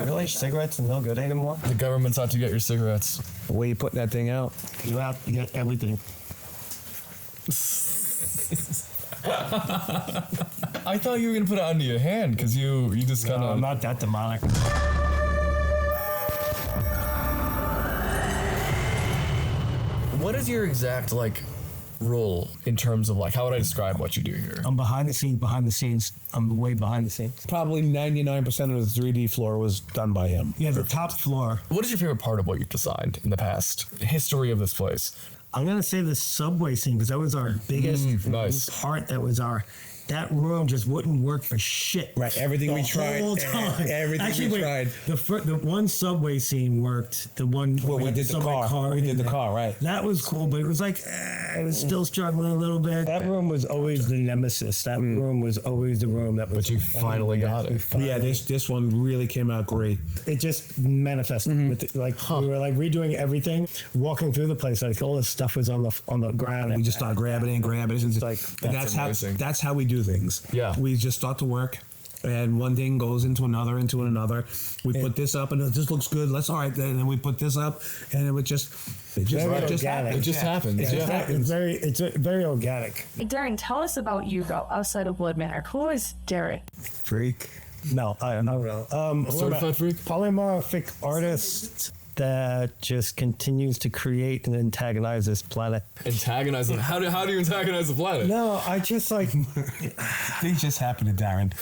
Really? Cigarettes are no good anymore? The government's out to get your cigarettes. Where you putting that thing out? You have to get everything. I thought you were gonna put it under your hand because you just kind No, of. I'm not that demonic. What is your exact role in terms of how would I describe what you do here? I'm behind the scenes. I'm way behind the scenes. Probably 99% of the 3D floor was done by him. Yeah, the top floor. What is your favorite part of what you've designed in the past history of this place? I'm going to say the subway scene because that was our biggest nice. part. That room just wouldn't work for shit. Right, everything we tried. Whole time. Everything we tried. The one subway scene worked. The one Well, we did the car. We did the car, right. That was cool, but it was it was still struggling a little bit. That room was always the nemesis. That room was always the room that was. But you finally got it. Yeah, this one really came out great. It just manifested with we were redoing everything, walking through the place, all this stuff was on the ground. We just started grabbing it. It's that's how we do things. Yeah. We just start to work, and one thing goes into another. We put this up, and this looks good. All right, then we put this up, and it just happened. It just happened. It's very organic. Darren, tell us about you outside of Blood Manor. Who is Darren? Freak. No, I don't know. Certified freak? Polymorphic artist that just continues to create and antagonize this planet. Antagonize them? How do you antagonize the planet? No, I just Things just happen to Darren.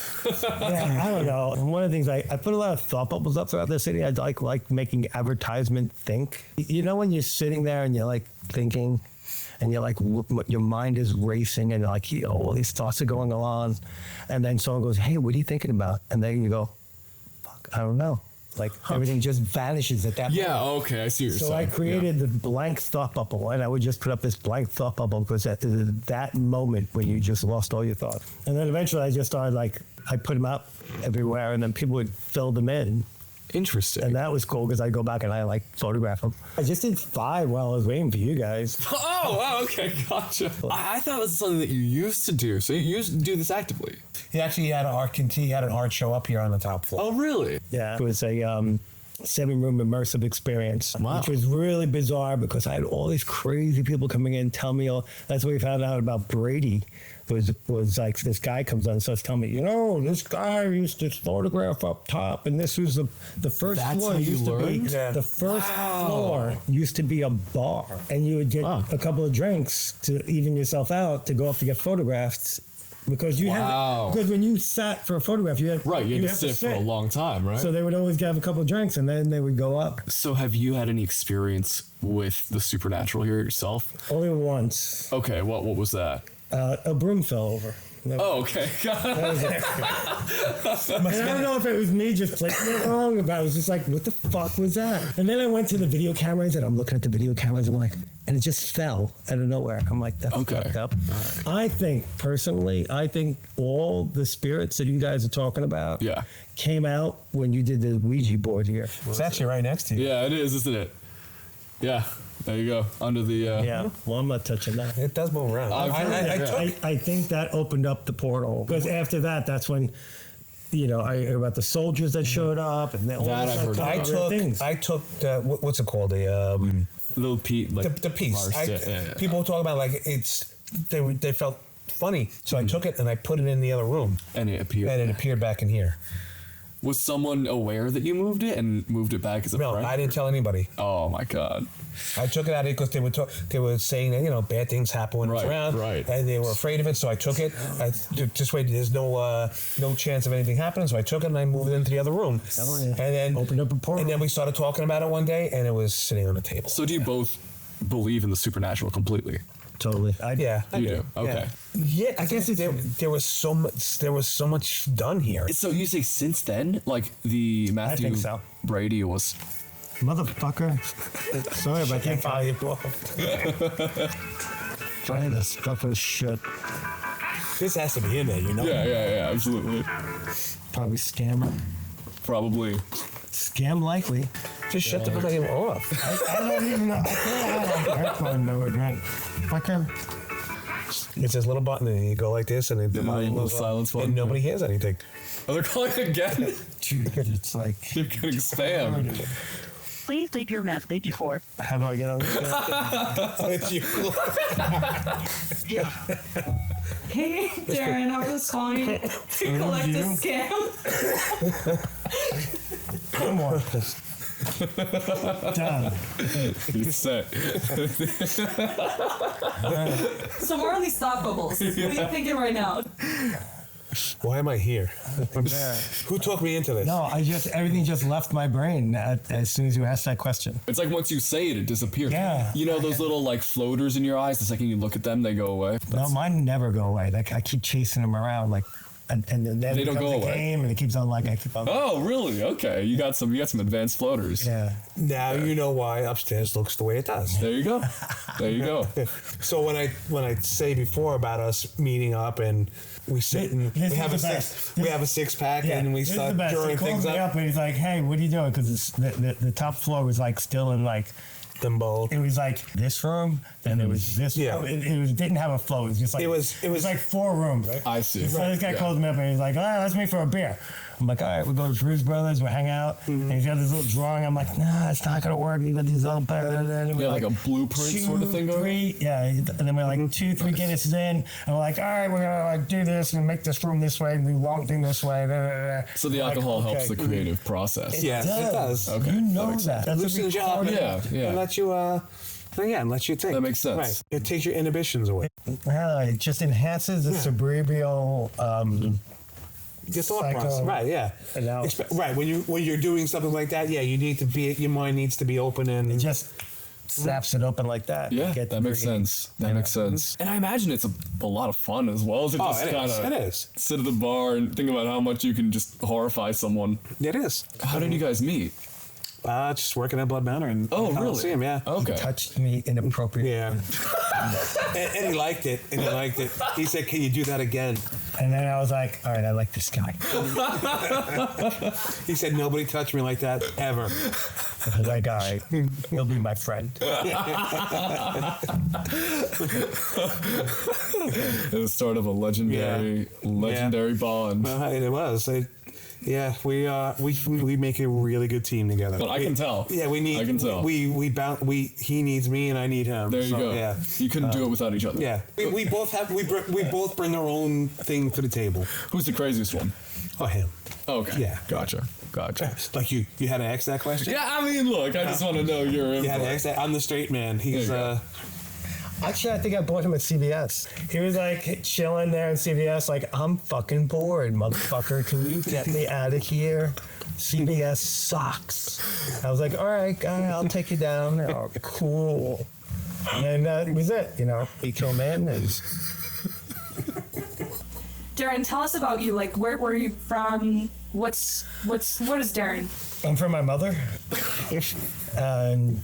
Yeah, I don't know. And one of the things I put a lot of thought bubbles up throughout the city. I like making advertisement think. You know when you're sitting there and you're thinking, and you're your mind is racing, and all these thoughts are going on, and then someone goes, "Hey, what are you thinking about?" And then you go, "Fuck, I don't know." Everything just vanishes at that point. Yeah, okay, I see what you're saying. So I created the blank thought bubble, and I would just put up this blank thought bubble because that moment when you just lost all your thoughts. And then eventually I just started I put them out everywhere, and then people would fill them in. Interesting. And that was cool because I go back and I photograph them. I just did 5 while I was waiting for you guys. Oh, okay, gotcha. I thought it was something that you used to do. So you used to do this actively. He actually had an art show up here on the top floor. Oh, really? Yeah. It was a 7-room immersive experience, wow. which was really bizarre because I had all these crazy people coming in, tell me that's what we found out about Brady. Was this guy comes on and starts telling me, this guy used to photograph up top, and this was the first That's floor how you used to learned? be the first floor used to be a bar, and you would get a couple of drinks to even yourself out to go up to get photographs. Because because when you sat for a photograph, you had to sit for a long time, right? So they would always have a couple of drinks, and then they would go up. So have you had any experience with the supernatural here yourself? Only once. Okay, what was that? A broom fell over. Oh, okay. And I don't know if it was me just placing it wrong, but I was just what the fuck was that? And then I went to the video cameras, and I'm looking at the video cameras, and and it just fell out of nowhere. I'm that's fucked up. Right. I think, personally, all the spirits that you guys are talking about came out when you did the Ouija board here. It's actually right next to you. Yeah, it is, isn't it? Yeah. There you go. Under the... Yeah. Well, I'm not touching that. It does move around. I think that opened up the portal. Because after that, that's when... I heard about the soldiers that showed up, and all things. I took what's it called? The little piece, the piece. People talk about they felt funny, so I took it and I put it in the other room, and it appeared back in here. Was someone aware that you moved it and moved it back as a No, prank? I didn't tell anybody. Oh my god! I took it out of it because they were saying that bad things happen when it's around, and they were afraid of it. So I took it. I just waited. There's no chance of anything happening. So I took it and I moved it into the other room, and then opened up a portal. And then we started talking about it one day, and it was sitting on the table. So do you both believe in the supernatural completely? Totally. I do. Okay. Yeah, I guess there was so much done here. So you say since then, the Matthew I think so. Brady was motherfucker. Sorry, but I can't follow you. Trying to stuff this shit. This has to be in there, Yeah, absolutely. Probably scammer. Probably. Scam likely. Just shut the fucking off. I don't even know. I can't have airplane mode, right? Fucker. It's this little button, and you go like this, and the volume goes silence up, button. and nobody hears anything. Oh, they're calling it again? It's like You're getting spam. Please leave your message for. how do I get on this? It's you. Hey, Darren, I was calling to collect a scam. Come on. Done. He's set. So we're on these stock bubbles. What are you thinking right now? Why am I here? Who talked me into this? No, everything just left my brain as soon as you asked that question. It's like once you say it, it disappears. Yeah. You know those little like floaters in your eyes? The second you look at them, they go away. No, mine never go away. Like I keep chasing them around, like, and then They don't go the away. game, and it keeps on like I keep on. Oh, really? Okay. You got some advanced floaters. Yeah. Now you know why upstairs looks the way it does. There you go. There you go. So when I say before about us meeting up and we sit and This we have a is the best. we have a six pack and we this is start the best. drawing He calls things me up. and he's like, "Hey, what are you doing?" Because the top floor was like still in like Them both. it was like this room, then there was this. Yeah. room. It didn't have a flow. It was just like It was like 4 rooms. Right? I see. So this guy Yeah. calls me up and he's like, let's meet for a beer. I'm like, all right, we go to Drew's Brothers, we hang out. And he's got this little drawing. I'm like, nah, it's not going to work. We got these little, Yeah, like a blueprint sort of thing going on? 3, yeah. And then we're like 2, 3 Guinnesses in. And we're like, all right, we're going to like do this and make this room this way and do long thing this way. So the Like, alcohol helps okay. the creative process. Yes, it does. Okay. You That know makes that. That's Loosens you up. Yeah, yeah. And let you and let you think. That makes sense. Right. It takes your inhibitions away. It just enhances the cerebral Your thought Psycho process. Right, yeah. analysis. Right. When you're doing something like that, yeah, your mind needs to be open and It just snaps it open like that. Yeah, Get that makes breathing. sense. That makes sense. And I imagine it's a lot of fun as well as it just it kind is. It of is. sit at the bar and think about how much you can just horrify someone. It is. How did you guys meet? Just working at Blood Manor and Oh, really? Coliseum, yeah. Okay. Touched me inappropriately. Yeah. and he liked it. He said, "Can you do that again?" And then I was like, all right, I like this guy. He said, "Nobody touched me like that ever." I was like, all right, he'll be my friend. It was sort of a legendary bond. It was. We make a really good team together. But I can tell. Yeah, we need. I can tell. He needs me and I need him. There you go. Yeah. You couldn't do it without each other. Yeah. We both bring our own thing to the table. Who's the craziest one? Oh, him. Okay. Yeah. Gotcha. Like you had to ask that question. Yeah, I mean, look, I just want to know your You had to input. ask that. I'm the straight man. He's There you go. Actually, I think I bought him at CVS. He was like chilling there at CVS, like, I'm fucking bored, motherfucker. Can you get me out of here? CVS sucks. I was like, all right, guy, I'll take you down. Oh, cool. And that was it, He came in and Darren, tell us about you. Like, where were you from? What is Darren? I'm from my mother. And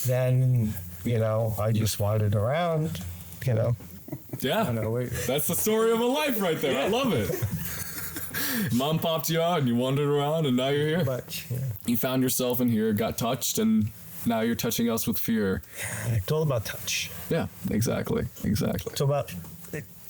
then, I just wandered around, Yeah. know, That's the story of a life right there. I love it. Mom popped you out and you wandered around and now you're here. But yeah. You found yourself in here, got touched, and now you're touching us with fear. It's all about touch. Yeah, exactly. It's about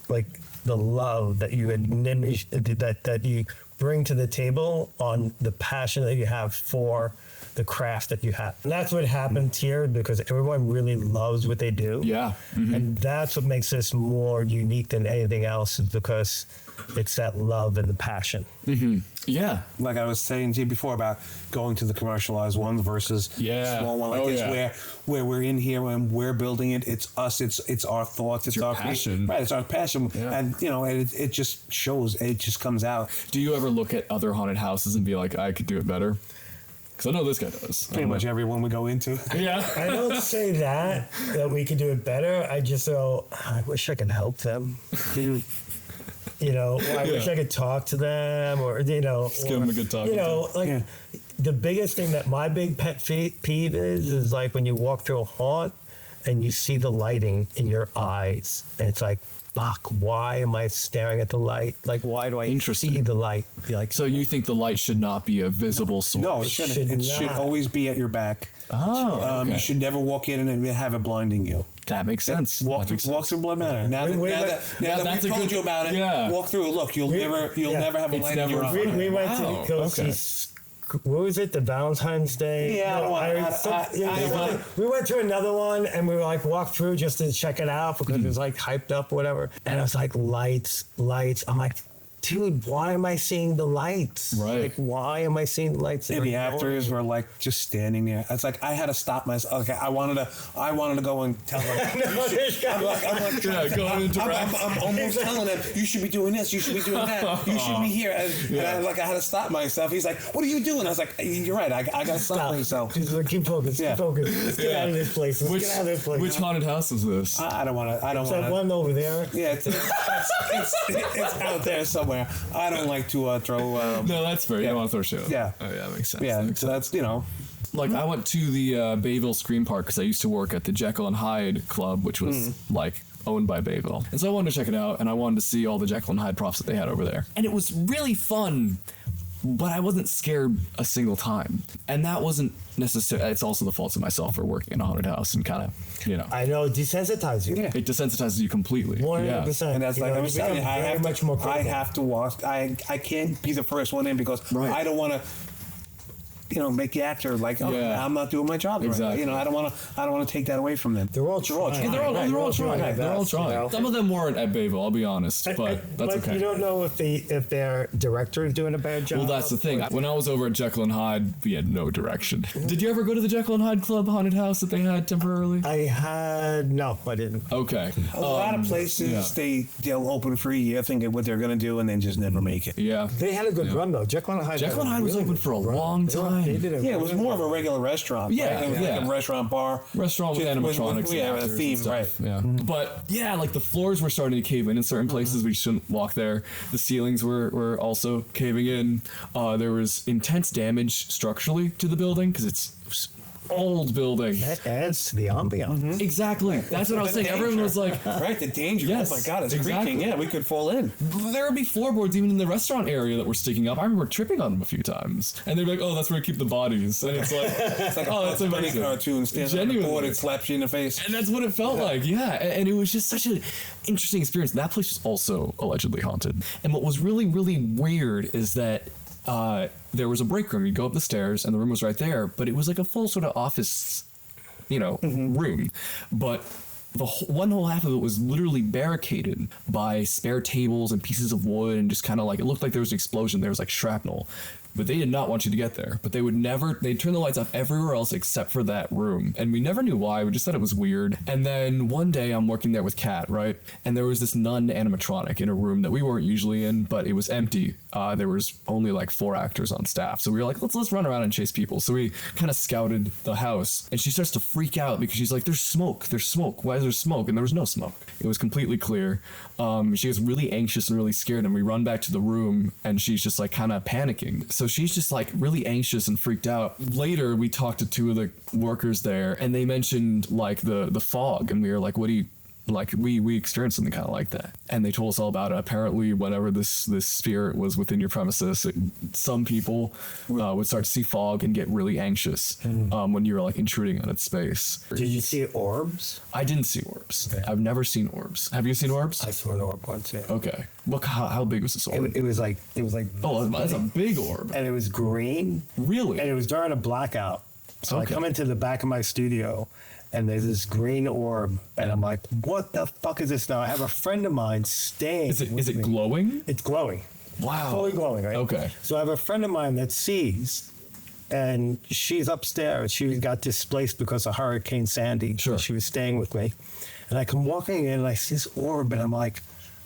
like the love that you that you bring to the table on the passion that you have for the craft that you have. And that's what happened here because everyone really loves what they do. Yeah. Mm-hmm. And that's what makes this more unique than anything else is because it's that love and the passion. Mm-hmm. Yeah. like I was saying to you before about going to the commercialized ones versus small one like this, where we're in here and we're building it. It's us. It's our thoughts. It's our passion. Right. It's our passion, Yeah. and it just shows. It just comes out. Do you ever look at other haunted houses and be like, I could do it better? Because I know this guy does. Pretty much everyone we go into. Yeah. I don't say that we could do it better. I just go, I wish I could help them. I wish I could talk to them or, Just give them a good talking to. The biggest thing that my big pet peeve is like when you walk through a haunt and you see the lighting in your eyes and it's like fuck, why am I staring at the light? Like, why do I see the light? Like, So you think the light should not be a visible source? No, it shouldn't. It should always be at your back. Oh, okay. You should never walk in and have it blinding you. That makes sense. Walk through Blood Manor. Now that we told you about it, walk through. Look, you'll never have a light in your eye. we went to go see. What was it? The Valentine's Day? Yeah, we went to another one and we were like walked through just to check it out because it was like hyped up or whatever. And it was like lights. I'm like, dude, why am I seeing the lights? Right. Like, why am I seeing the lights? And the actors were like just standing there. It's like I had to stop myself. Okay, I wanted to go and tell them. I'm almost telling them you should be doing this. You should be doing that. You should be here. And I had to stop myself. He's like, "What are you doing?" I was like, "You're right. I got to stop myself." Just like, keep focused. Keep focused. Let's get out of this place. Let's get out of this place. Which haunted house is this? I don't want to. I don't It's want that to. one over there. Yeah, it's out there somewhere. I don't like to throw. No, that's fair. You don't want to throw shit out. Yeah. Oh, yeah, that makes sense. Yeah, That makes so sense. that's Like, I went to the Bayville Scream Park because I used to work at the Jekyll and Hyde Club, which was like owned by Bayville. And so I wanted to check it out, and I wanted to see all the Jekyll and Hyde props that they had over there. And it was really fun, but I wasn't scared a single time. And that wasn't necessarily, it's also the fault of myself for working in a haunted house and kind of, I know, desensitize you. Yeah. it desensitizes you completely. 100%. And that's like I was saying, I have much more I critical. have to watch. I can't be the first one in because I don't want to. Make the actor like, I'm not doing my job. Exactly. Right. I don't want to take that away from them. They're all trying. Yeah, they're all trying. They're all trying. You know? Some of them weren't at Bayville, I'll be honest, but that's okay. You don't know if their director is doing a bad job. Well, that's the thing. When I was over at Jekyll and Hyde, we had no direction. Did you ever go to the Jekyll and Hyde Club haunted house that they had temporarily? I didn't. Okay. A lot of places they'll open for a year, thinking what they're going to do, and then just never make it. Yeah. They had a good run though. Jekyll and Hyde. Jekyll and Hyde was open for a long time. They did Yeah, it was more of a regular restaurant. Yeah, right? It was like a restaurant bar. Restaurant with animatronics. Yeah, and a actors theme, and stuff. right? Yeah. But yeah, like the floors were starting to cave in certain places. We shouldn't walk there. The ceilings were also caving in. There was intense damage structurally to the building because it's old building. That adds to the ambiance. Exactly. That's what I was saying. Everyone was like, right, the danger. Yes, Oh my God, it's exactly. creaking. Yeah, we could fall in. there would be floorboards even in the restaurant area that were sticking up. I remember tripping on them a few times. And they'd be like, oh, that's where we keep the bodies. And it's like, It's like oh, a that's funny amazing. cartoon standing on the board and slaps you in the face. And that's what it felt like, yeah. And it was just such an interesting experience. That place was also allegedly haunted. And what was really, really weird is that there was a break room. You'd go up the stairs, and the room was right there, but it was like a full sort of office, room. But one whole half of it was literally barricaded by spare tables and pieces of wood, and just kind of like, it looked like there was an explosion. There was like shrapnel. But they did not want you to get there. But they'd turn the lights off everywhere else except for that room. And we never knew why. We just thought it was weird. And then one day I'm working there with Kat, right? And there was this nun animatronic in a room that we weren't usually in, but it was empty. There was only like 4 actors on staff. So we were like, let's run around and chase people. So we kind of scouted the house. And she starts to freak out because she's like, there's smoke. Why is there smoke? And there was no smoke. It was completely clear. She was really anxious and really scared. And we run back to the room and she's just like kind of panicking. So she's just like really anxious and freaked out. Later, we talked to 2 of the workers there, and they mentioned like the fog, and we were like, "What do you like?" We experienced something kind of like that, and they told us all about it. Apparently, whenever this spirit was within your premises, some people would start to see fog and get really anxious when you were like intruding on its space. Did you see orbs? I didn't see orbs. Okay. I've never seen orbs. Have you seen orbs? I saw an orb once. Yeah. Okay. How big was this orb? It was like. Oh, that's a big orb. And it was green. Really? And it was during a blackout. So Okay. I come into the back of my studio, and there's this green orb, and I'm like, "What the fuck is this now?" I have a friend of mine staying. Is with it me. glowing? It's glowing. Wow. Fully glowing, right? Okay. So I have a friend of mine that sees, and she's upstairs. She got displaced because of Hurricane Sandy. Sure. She was staying with me. And I come walking in, and I see this orb, and I'm like,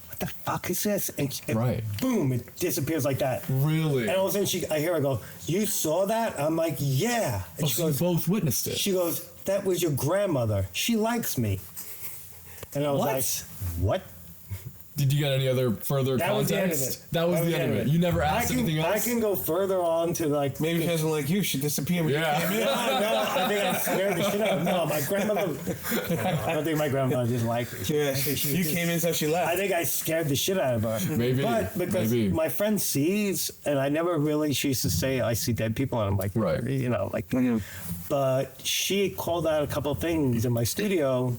what the fuck is this? And Right. boom, it disappears like that. Really? And all of a sudden, I hear her go, "You saw that?" I'm like, "Yeah." And So you both witnessed it. she goes, "That was your grandmother. She likes me." And I was What? like, "What?" Did you get any other further That was context? the end of it. That was the end of it. You never asked anything else? I can go further on to like Maybe she doesn't like you. She disappeared when you came in. No, I think I scared the shit out of No, my grandmother. I don't think my grandmother didn't like me. Yeah, you came in so she left. I think I scared the shit out of her. Maybe. But because my friend sees, and I never really, she used to say, I see dead people, and I'm like, right. You know, like, but she called out a couple of things in my studio,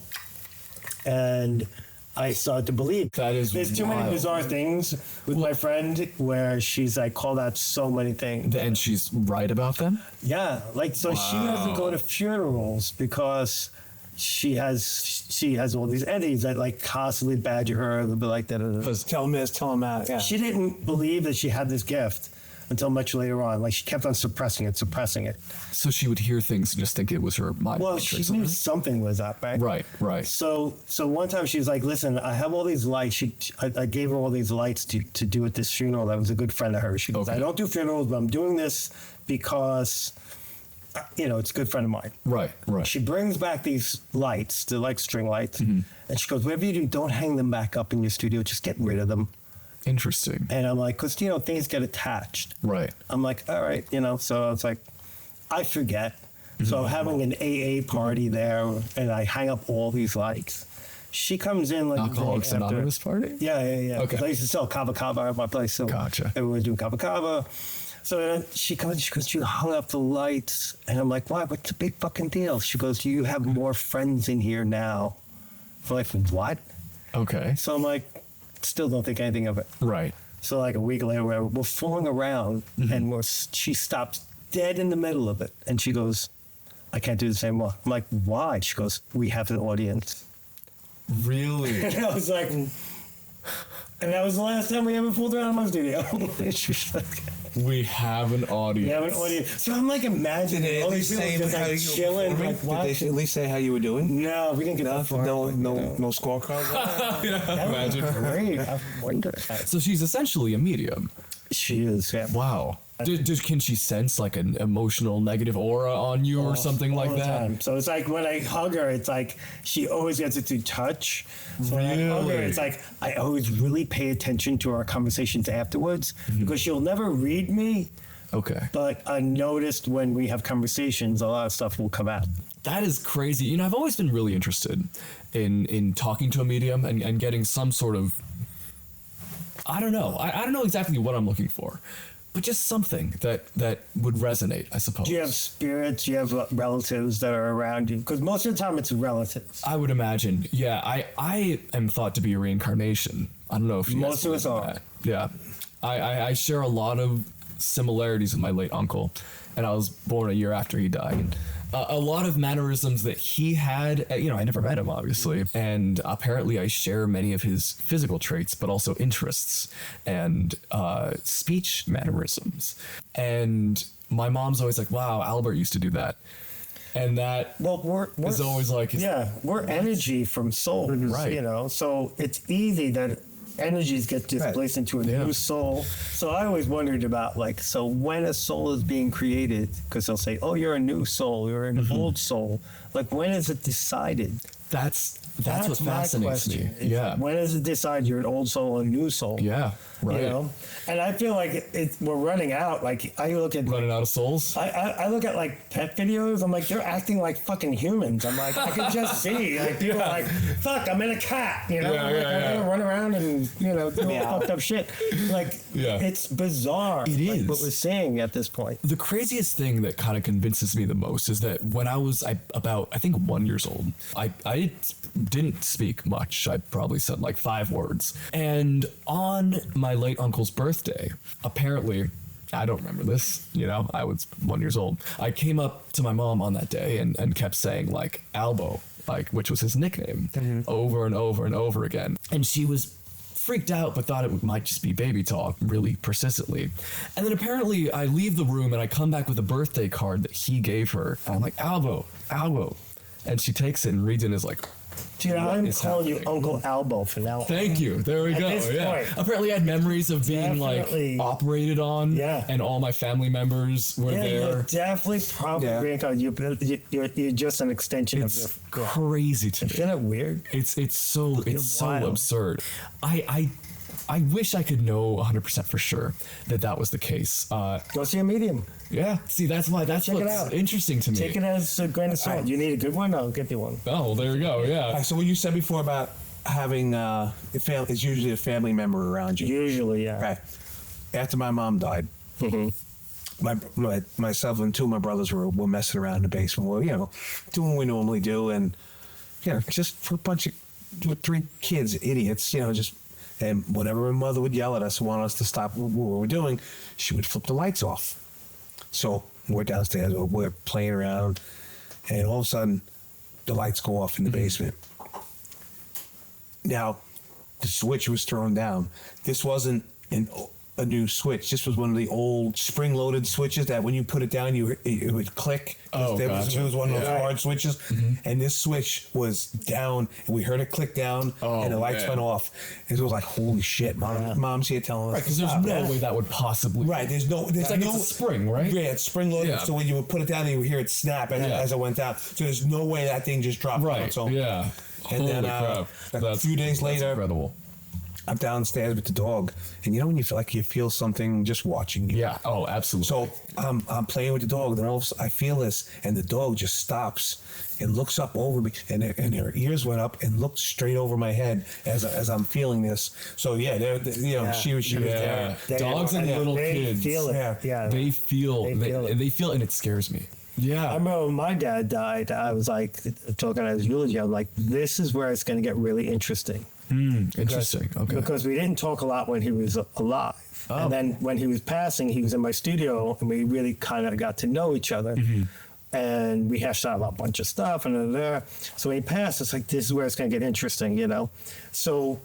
and I started to believe. That is There's too many bizarre things with my friend where she's like called out so many things. And she's right about them? Yeah, like so she doesn't go to funerals because she has all these entities that like constantly badger her a little bit like that. Tell them this, tell them that. Yeah. She didn't believe that she had this gift until much later on. Like she kept on suppressing it. So she would hear things and just think it was her mind. Well, she knew something was up, right? Right. So one time she was like, "Listen, I have all these lights." I gave her all these lights to do at this funeral. That was a good friend of hers. She goes, "I don't do funerals, but I'm doing this because, you know, it's a good friend of mine." Right. She brings back these lights, they're like string lights, and she goes, "Whatever you do, don't hang them back up in your studio. Just get rid of them." Interesting. And I'm like, because, you know, things get attached. Right. I'm like, all right, you know, so I was like, I forget. So I'm having an AA party there, and I hang up all these lights. She comes in like Alcoholics Anonymous party? Yeah. Okay. Because I used to sell kava at my place. So Gotcha. everyone was doing kava. So then she comes, she goes, "You hung up the lights." And I'm like, "Why? What's the big fucking deal?" She goes, "Do you have more friends in here now?" I'm like, "What?" Okay. So I'm like, still don't think anything of it. Right. So like a week later, we're fooling around, and she stops dead in the middle of it, and she goes, "I can't do the same one." I'm like, "Why?" She goes, "We have an audience." Really? And I was like, and that was the last time we ever fooled around in my studio. She's like, we have an audience. we have an audience. So I'm like imagining all these people just like chilling. Like, what? Did they at least say how you were doing? No, we didn't get that far. No scorecard. That would be great. I wonder. So she's essentially a medium. She is. Yeah. Wow. Can she sense like an emotional negative aura on you or something like all the that? time. So it's like when I hug her, it's like she always gets it through touch. So when I hug her, it's like I always really pay attention to our conversations afterwards because she'll never read me. Okay. But I noticed when we have conversations, a lot of stuff will come out. That is crazy. You know, I've always been really interested in talking to a medium and getting some sort of, I don't know. I don't know exactly what I'm looking for, but just something that would resonate, I suppose. Do you have spirits? Do you have relatives that are around you? Because most of the time it's relatives. I would imagine. Yeah, I am thought to be a reincarnation. I don't know if you Most guys of us believe in are. that. Yeah. I share a lot of similarities with my late uncle, and I was born a year after he died. A lot of mannerisms that he had, you know, I never met him, obviously. And apparently I share many of his physical traits, but also interests and speech mannerisms. And my mom's always like, wow, Albert used to do that. And that we're always like... we're energy from soul, right? You know, so it's easy that energies get displaced into a new soul. So I always wondered about so when a soul is being created, because they'll say, "Oh, you're a new soul, you're an old soul." Like, when is it decided? That's what my fascinates me. question. Yeah. When does it decide you're an old soul or a new soul? Yeah. Right. You know? And I feel like we're running out. Like, I look at running out of souls. I look at like pet videos. I'm like, they're acting like fucking humans. I'm like, I can just see like people are like, fuck, I'm in a cat. You know, I'm gonna run around and do all fucked up shit. Like, it's bizarre. It is what we're seeing at this point. The craziest thing that kind of convinces me the most is that when I was about, I think, 1 year old, I didn't speak much. I probably said like 5 words. And on my late uncle's birthday, apparently, I don't remember this, you know, I was 1 year old. I came up to my mom on that day and kept saying like Albo, like, which was his nickname, over and over and over again. And she was freaked out, but thought it might just be baby talk really persistently. And then apparently I leave the room and I come back with a birthday card that he gave her. And I'm like, Albo. And she takes it and reads it and is like, Dude, what I'm is calling you happening. Uncle Albo for now. Thank you. There we At go. this Yeah. point. Apparently, I had memories of being Definitely. like operated on. Yeah. And all my family members were Yeah, there. you're definitely probably Yeah. reincarnated. You're just an extension It's of the. crazy to me. Isn't it weird? It's so wild. absurd. I wish I could know 100% for sure that was the case. Go see a medium. Yeah. See, that's Check it what's out. interesting to me. Take it as a grain of salt. You need a good one? I'll get you one. Oh, well, there you go. All Yeah. right, so what you said before about having it's usually a family member around you. Usually, yeah. Okay. After my mom died, myself and two of my brothers were messing around in the basement. Well, doing what we normally do, and just for a bunch of with 3 kids, idiots, just. And whenever my mother would yell at us and want us to stop what we were doing, she would flip the lights off. So we're downstairs, we're playing around, and all of a sudden, the lights go off in the basement. Now, the switch was thrown down. This wasn't a new switch. This was one of the old spring-loaded switches that when you put it down, it would click. Oh, It gotcha. was one of those Yeah. hard switches, and this switch was down, and we heard it click down, and the lights man. went off. And it was like, holy shit, Mom's here telling us. Right, because there's to stop. no way that would possibly. Right, there's like it's a spring, right? Yeah, it's spring loaded. Yeah. So when you would put it down, you would hear it snap as it went down. So there's no way that thing just dropped on Right. its own. Yeah. And Holy then crap. a few days That's later, incredible. I'm downstairs with the dog, and when you feel like you feel something just watching you. Yeah. Oh, absolutely. So I'm playing with the dog, then all of a sudden I feel this, and the dog just stops and looks up over me, and her ears went up and looked straight over my head as I'm feeling this. So yeah, she was there. Dogs and little they kids. feel it. Yeah. Yeah. They feel. They feel, and it scares me. Yeah. I remember when my dad died, I was like, talking at his eulogy, I'm like, this is where it's going to get really interesting. Interesting. Okay. Because we didn't talk a lot when he was alive. Oh. And then when he was passing, he was in my studio, and we really kind of got to know each other. And we hashed out a bunch of stuff. So when he passed, it's like, this is where it's going to get interesting, So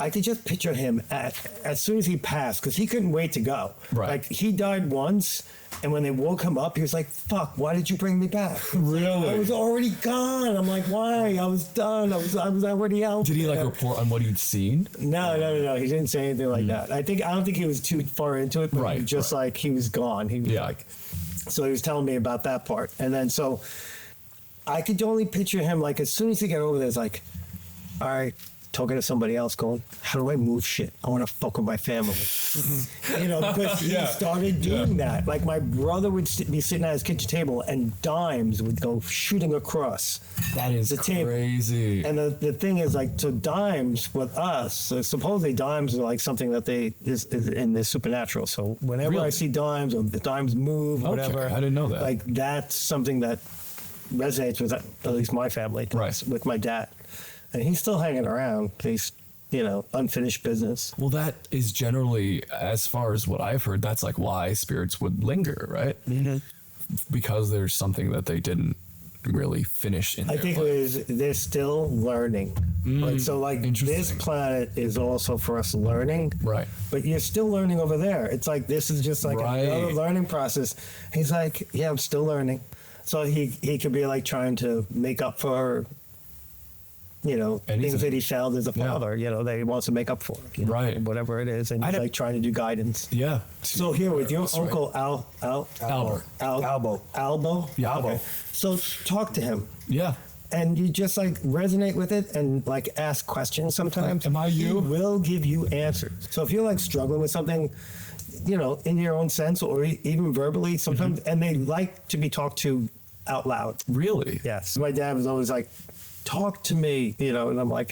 I could just picture him as soon as he passed, because he couldn't wait to go. Right. Like, he died once, and when they woke him up, he was like, fuck, why did you bring me back? Really? I was already gone. I'm like, why? I was done. I was already out. Did he there. report on what he'd seen? No. He didn't say anything like that. I don't think he was too far into it, but Right, he was just like, he was gone. He was like, so he was telling me about that part. And then, so I could only picture him, like, as soon as he got over there, it's like, all right, talking to somebody else going, how do I move shit? I want to fuck with my family. Because he started doing that. Like, my brother would be sitting at his kitchen table, and dimes would go shooting across. That is the table. crazy. And the thing is, like, so dimes with us, so supposedly dimes are like something that is in the supernatural. So whenever Really? I see dimes, or the dimes move, Okay, whatever. I didn't know that. Like, that's something that resonates with at least my family, Right. with my dad. And he's still hanging around. He's, unfinished business. Well, that is generally, as far as what I've heard, that's like why spirits would linger, right? Mm-hmm. Because there's something that they didn't really finish in I their think life. they're still learning. This interesting. planet is also for us learning. Right. But you're still learning over there. It's like, this is just like Right. another learning process. He's like, yeah, I'm still learning. So he could be like trying to make up for, things Anything. that he failed as a Yeah. father, that he wants to make up for. Right. Whatever it is. And I he's don't- like trying to do guidance. Yeah. So here with your That's right. uncle Albert. Albo. Yeah. Okay. So talk to him. Yeah. And you just like resonate with it and like ask questions sometimes. Am I you? He will give you answers. So if you're like struggling with something, in your own sense or even verbally sometimes, and they like to be talked to out loud. Really? Yes. My dad was always like, talk to me, and I'm like,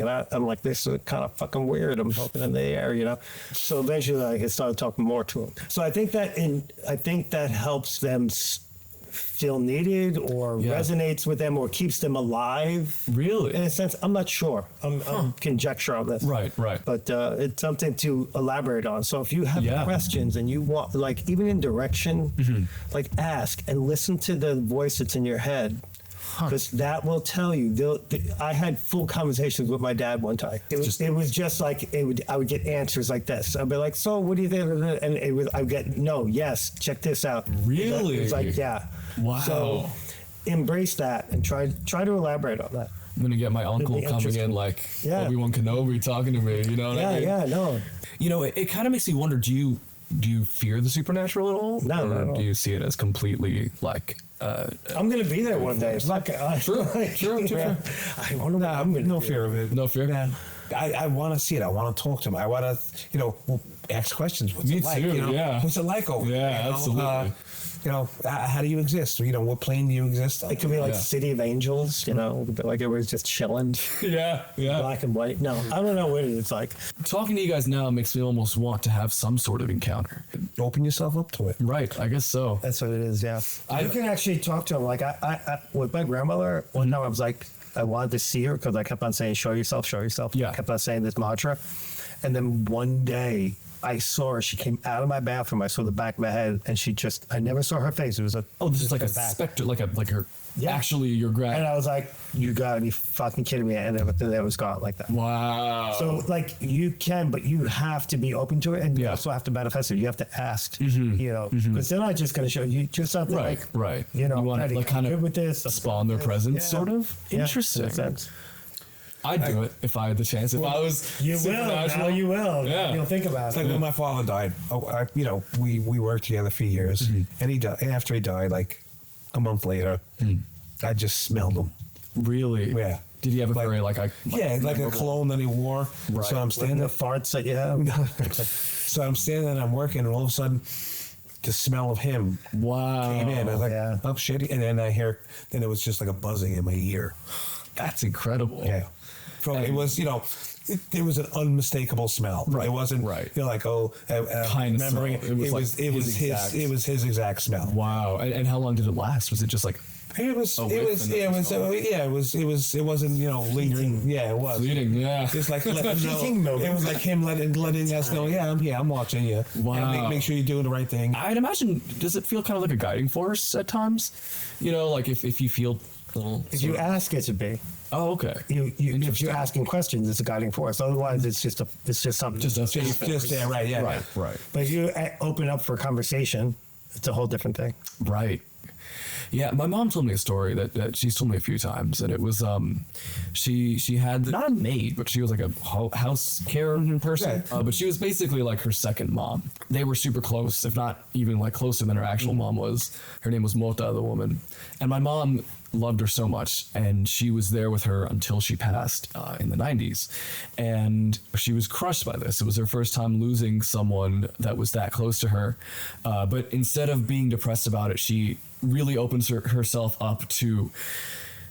this is kind of fucking weird. I'm talking in the air, So eventually I started talking more to him. So I think that helps them feel needed or resonates with them or keeps them alive. Really? In a sense, I'm not sure. I'm conjecture on this. Right. But it's something to elaborate on. So if you have questions and you want, like, even in direction, like, ask and listen to the voice that's in your head. Because that will tell you. I had full conversations with my dad one time. It was just like I would get answers like this. I'd be like, "So, what do you think?" And I would get, "No, yes, check this out." Really? It's like, yeah. Wow. So embrace that and try to elaborate on that. I'm gonna get my uncle coming interesting. in like Yeah. Obi-Wan Kenobi talking to me. You know what I mean? No. You know, it kind of makes me wonder. Do you fear the supernatural at all? No, or not at all. do you see it as completely like? I'm gonna be there one day. It's not True. I wonder what I'm gonna No do. fear of it. No fear. Yeah. I want to see it. I want to talk to him. I want to, ask questions. What's Me it like? too, yeah. What's it like over there? Yeah, absolutely. How do you exist? What plane do you exist on? It could be like Yeah. City of Angels, like it was just chilling, Yeah. black and white. No, I don't know what it's like. Talking to you guys now makes me almost want to have some sort of encounter. Open yourself up to it. Right. I guess so. That's what it is. Yeah, I- you can actually talk to him. Like I with my grandmother. One time I was like, I wanted to see her because I kept on saying, "Show yourself, show yourself." Yeah. I kept on saying this mantra, and then one day I saw her. She came out of my bathroom. I saw the back of my head, and I never saw her face. It was a Oh, this is like a the back. specter, like her. Yeah. Actually, your And grand. I was like, "You gotta be fucking kidding me!" And everything that was gone like that. Wow. So like you can, but you have to be open to it, and you Yeah. also have to manifest it. You have to ask, because they're not just going to show you. Just have to Right, like, right. You know, You want to, Patty, like, kind I'm of good with this. spawn their presence, Yeah. sort of. Yeah, Interesting. in a sense. I'd do it if I had the chance. If I was You will. supernatural. Now you will. Yeah. You'll think about It's it. like when my father died. We worked together for years, and he died. After he died, like a month later, I just smelled him. Really? Yeah. Did he have a very like? Like a cologne that he wore. Right. So I'm And standing the farts that you have. So I'm standing there and I'm working, and all of a sudden, the smell of him Wow. came in. I was like, yeah. oh shit. And then then it was just like a buzzing in my ear. That's incredible. Yeah. It was, it was an unmistakable smell. Right, It wasn't, right. Like, Kind of remembering smell. It was like his exact- his exact smell. Wow. And how long did it last? Was it just like It was, A it whiff was, and then yeah, it was, it's it wasn't, lingering. Yeah, it was. bleeding? Yeah. Just like letting Fleeting know. moment. It was like him letting us know, yeah, I'm here, I'm watching you. Wow. Yeah, make sure you're doing the right thing. I'd imagine. Does it feel kind of like a guiding force at times? Like if you feel. If you ask it to be, Oh, okay. if Interesting. you're asking questions, it's a guiding force. Otherwise, it's just something. Just a Just yeah, right, yeah. Right. But if you open up for conversation, it's a whole different thing. Right. Yeah, my mom told me a story that she's told me a few times, and it was she had not a maid, but she was like a house care person. Yeah. But she was basically like her second mom. They were super close, if not even like closer than her actual mom was. Her name was Mota, the woman, and my mom loved her so much, and she was there with her until she passed in the 90s, and she was crushed by this. It was her first time losing someone that was that close to her, but instead of being depressed about it, she really opens herself up to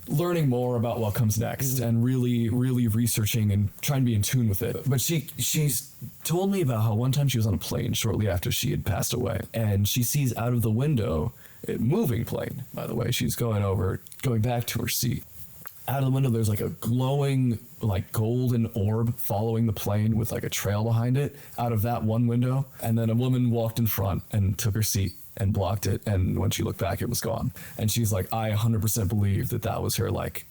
learning more about what comes next and really researching and trying to be in tune with it. But she's told me about how one time she was on a plane shortly after she had passed away, and she sees out of the window a moving plane, by the way. She's going back to her seat. Out of the window, there's like a glowing, like golden orb following the plane with like a trail behind it out of that one window. And then a woman walked in front and took her seat and blocked it. And when she looked back, it was gone. And she's like, I 100% believe that was her, like,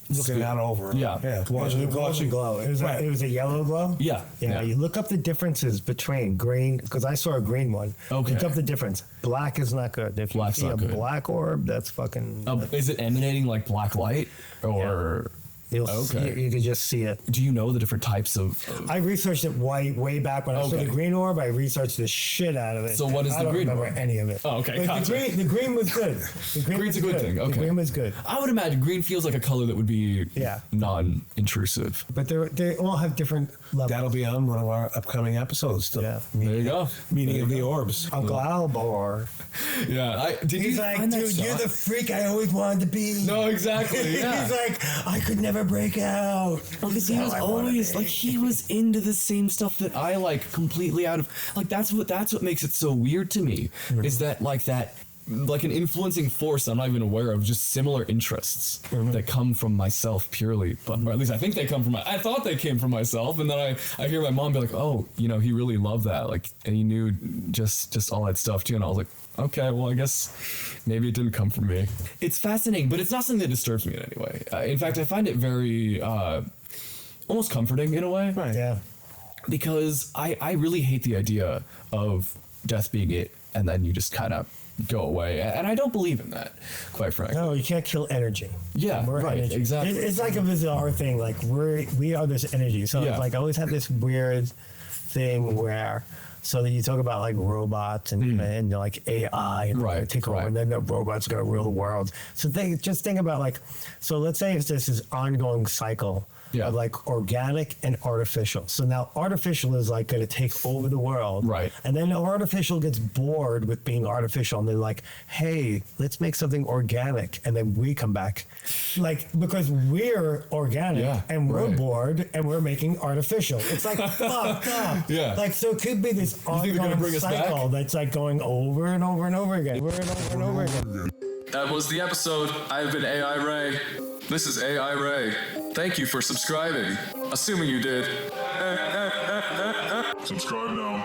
Looking out over. Yeah. Watching It was a glow. It was a yellow glow. Yeah. Yeah. You look up the differences between green, because I saw a green one. Okay. Look up the difference. Black is not good. If Black's you see not a good. black orb, that's fucking. Is it emanating like black light or? Okay. You can just see it. Do you know the different types of? I researched it way back when I saw Okay. the green orb. I researched the shit out of it. So what is I the don't green remember orb? any of it. Oh, okay, But gotcha. the green was good. The green Green's was a good thing, okay. The green was good. I would imagine green feels like a color that would be Yeah. non-intrusive. But they all have different levels. That'll be on one of our upcoming episodes. Yeah. There you go. Meaning of the orbs. Uncle Albor. Yeah. Did He's you like, find that dude, you're shot? the freak I always wanted to be. No, exactly. Yeah. He's like, I could never break out. Because he was always like he was into the same stuff that I like completely out of like that's what makes it so weird to me is that like an influencing force I'm not even aware of, just similar interests that come from myself purely, but or at least I think they come from I thought they came from myself, and then I hear my mom be like, oh, he really loved that, like, and he knew just all that stuff too, and I was like, okay, well, I guess maybe it didn't come from me. It's fascinating, but it's not something that disturbs me in any way. In fact, I find it very almost comforting in a way. Right. Yeah. Because I really hate the idea of death being it, and then you just kind of go away. And I don't believe in that, quite frankly. No, you can't kill energy. Yeah, We're right, energy. exactly. It's like a bizarre thing. Like we are this energy. So Yeah. it's like I always have this weird thing where. So that you talk about like robots and like AI and Right, right, take over, right. and then the robots going to rule the world. So just think about like, so let's say it's this ongoing cycle Yeah. of like organic and artificial. So now artificial is like going to take over the world, Right. And then artificial gets bored with being artificial, and they're like, hey, let's make something organic, and then we come back, like because we're organic Yeah, and we're right. bored and we're making artificial. It's like fucked up. Yeah. Like so it could be this think they're gonna ongoing bring us back? cycle that's like going over and over and over again. Over and over and over again. That was the episode. I've been AI Ray. This is AI Ray. Thank you for subscribing. Assuming you did. Subscribe now.